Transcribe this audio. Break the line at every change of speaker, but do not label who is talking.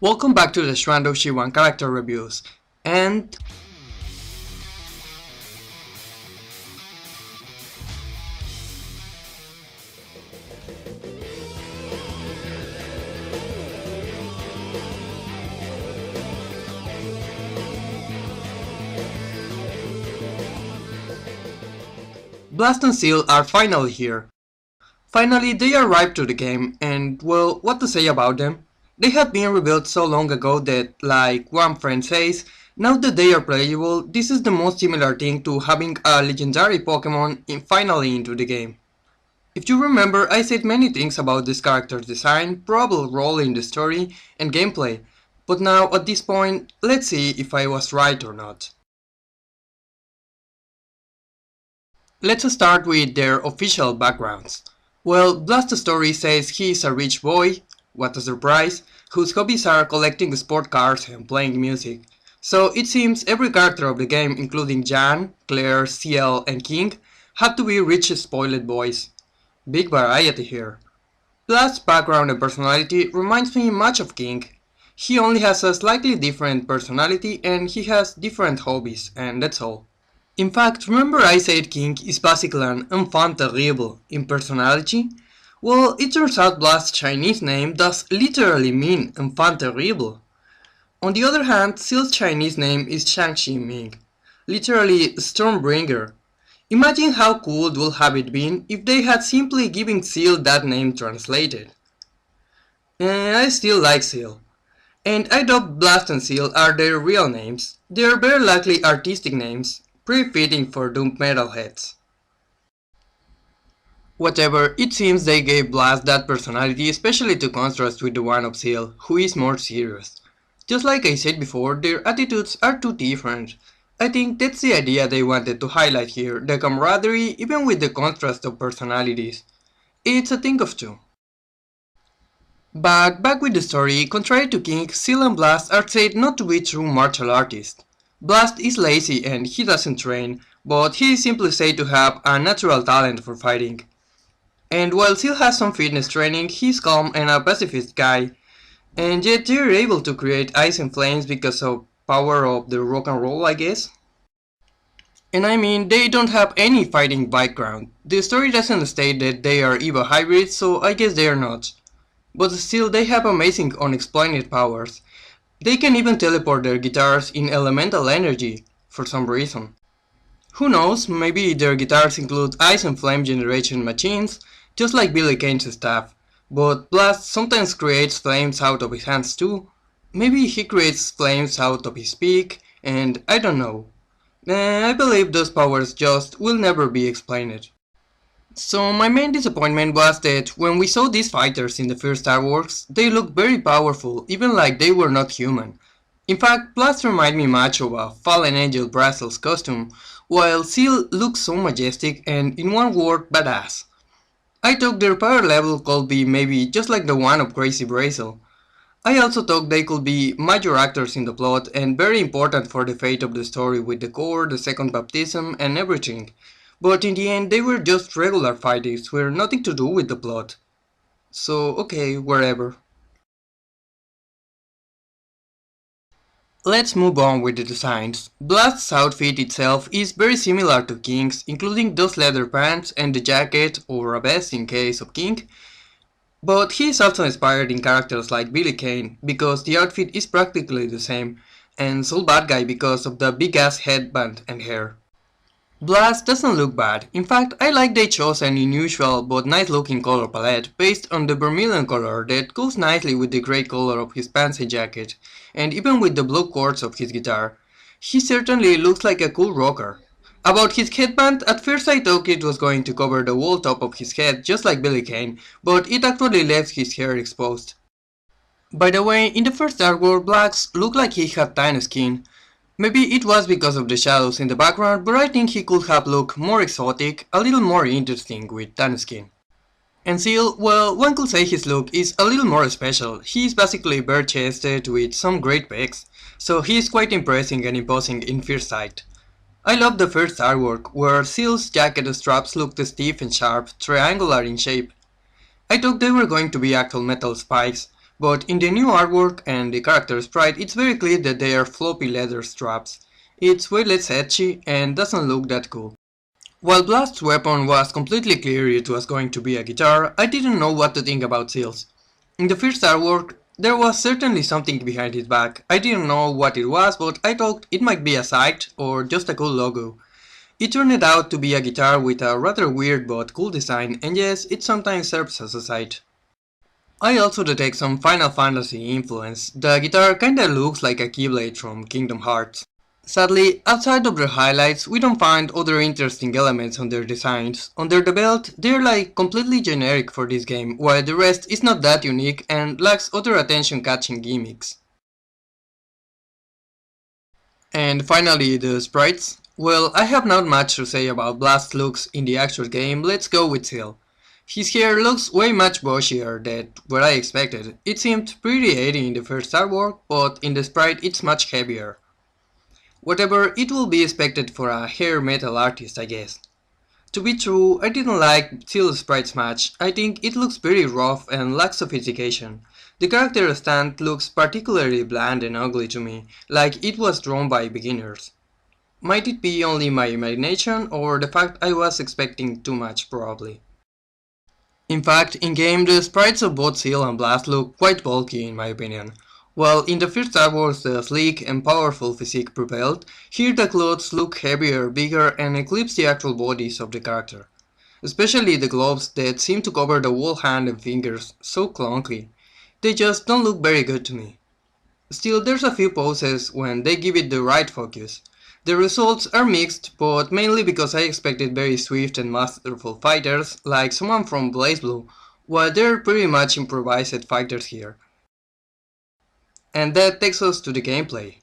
Welcome back to the Xuan character reviews, and Blast and Seal are finally here. Finally, they arrived to the game, and well, what to say about them? They had been revealed so long ago that, like one friend says, now that they are playable, this is the most similar thing to having a legendary Pokemon finally into the game. If you remember, I said many things about this character's design, probable role in the story, and gameplay, but now at this point, let's see if I was right or not. Let's start with their official backgrounds. Well, Blast's story says he is a rich boy, what a surprise, whose hobbies are collecting sport cars and playing music. So it seems every character of the game, including Jan, Claire, Ciel, and King, have to be rich spoiled boys. Big variety here. Blast's background and personality reminds me much of King. He only has a slightly different personality and he has different hobbies, and that's all. In fact, remember I said King is basically an enfant terrible in personality? Well, it turns out Blast's Chinese name does literally mean enfant terrible. On the other hand, Seal's Chinese name is Shang-Chi Ming, literally Stormbringer. Imagine how cool it would have it been if they had simply given Seal that name translated. I still like Seal. And I doubt Blast and Seal are their real names. They are very likely artistic names, pretty fitting for doomed metalheads. Whatever, it seems they gave Blast that personality especially to contrast with the one of Seal, who is more serious. Just like I said before, their attitudes are too different. I think that's the idea they wanted to highlight here, the camaraderie even with the contrast of personalities. It's a thing of two. But back with the story, contrary to King, Seal and Blast are said not to be true martial artists. Blast is lazy and he doesn't train, but he is simply said to have a natural talent for fighting. And while Seal has some fitness training, he's calm and a pacifist guy, and yet they're able to create ice and flames because of power of the rock and roll, I guess. And I mean, they don't have any fighting background. The story doesn't state that they are EVA hybrids, so I guess they are not. But still, they have amazing unexplained powers. They can even teleport their guitars in elemental energy, for some reason. Who knows, maybe their guitars include ice and flame generation machines, just like Billy Kane's staff. But Blast sometimes creates flames out of his hands too. Maybe he creates flames out of his beak, and I don't know. I believe those powers just will never be explained. So my main disappointment was that when we saw these fighters in the first Star Wars, they looked very powerful, even like they were not human. In fact, Blast reminded me much of a fallen angel Brazel's costume, while Seal looks so majestic and, in one word, badass. I thought their power level could be maybe just like the one of Crazy Brazel. I also thought they could be major actors in the plot and very important for the fate of the story with the core, the second baptism and everything. But in the end, they were just regular fighters with nothing to do with the plot. So, okay, wherever. Let's move on with the designs. Blast's outfit itself is very similar to King's, including those leather pants and the jacket, or a vest in case of King. But he is also inspired in characters like Billy Kane, because the outfit is practically the same, and Soul Bad Guy because of the big ass headband and hair. Blast doesn't look bad. In fact, I like they chose an unusual but nice looking color palette based on the vermilion color that goes nicely with the grey color of his pants and jacket, and even with the blue chords of his guitar. He certainly looks like a cool rocker. About his headband, at first I thought it was going to cover the whole top of his head just like Billy Kane, but it actually left his hair exposed. By the way, in the first Star Wars, Blast looked like he had tan skin. Maybe it was because of the shadows in the background, but I think he could have looked more exotic, a little more interesting with tan skin. And Seal, well, one could say his look is a little more special. He is basically bare-chested with some great pecs, so he is quite impressive and imposing in first sight. I love the first artwork, where Seal's jacket straps looked stiff and sharp, triangular in shape. I thought they were going to be actual metal spikes, But in the new artwork and the character sprite, it's very clear that they are floppy leather straps. It's way less edgy and doesn't look that cool. While Blast's weapon was completely clear it was going to be a guitar, I didn't know what to think about Seals. In the first artwork, there was certainly something behind his back. I didn't know what it was, but I thought it might be a sight or just a cool logo. It turned out to be a guitar with a rather weird but cool design, and yes, it sometimes serves as a sight. I also detect some Final Fantasy influence. The guitar kinda looks like a Keyblade from Kingdom Hearts. Sadly, outside of their highlights, we don't find other interesting elements on their designs. Under the belt, they're like completely generic for this game, while the rest is not that unique and lacks other attention-catching gimmicks. And finally, the sprites. Well, I have not much to say about Blast's looks in the actual game, let's go with Seal. His hair looks way much bushier than what I expected. It seemed pretty 80 in the first artwork, but in the sprite it's much heavier. Whatever, it will be expected for a hair metal artist, I guess. To be true, I didn't like Seal's sprites much. I think it looks pretty rough and lacks sophistication. The character stand looks particularly bland and ugly to me, like it was drawn by beginners. Might it be only my imagination, or the fact I was expecting too much probably. In fact, in-game the sprites of both Seal and Blast look quite bulky in my opinion. While in the first artworks the sleek and powerful physique prevailed, here the clothes look heavier, bigger and eclipse the actual bodies of the character. Especially the gloves that seem to cover the whole hand and fingers so clunky. They just don't look very good to me. Still, there's a few poses when they give it the right focus. The results are mixed, but mainly because I expected very swift and masterful fighters, like someone from BlazBlue, while they're pretty much improvised fighters here. And that takes us to the gameplay.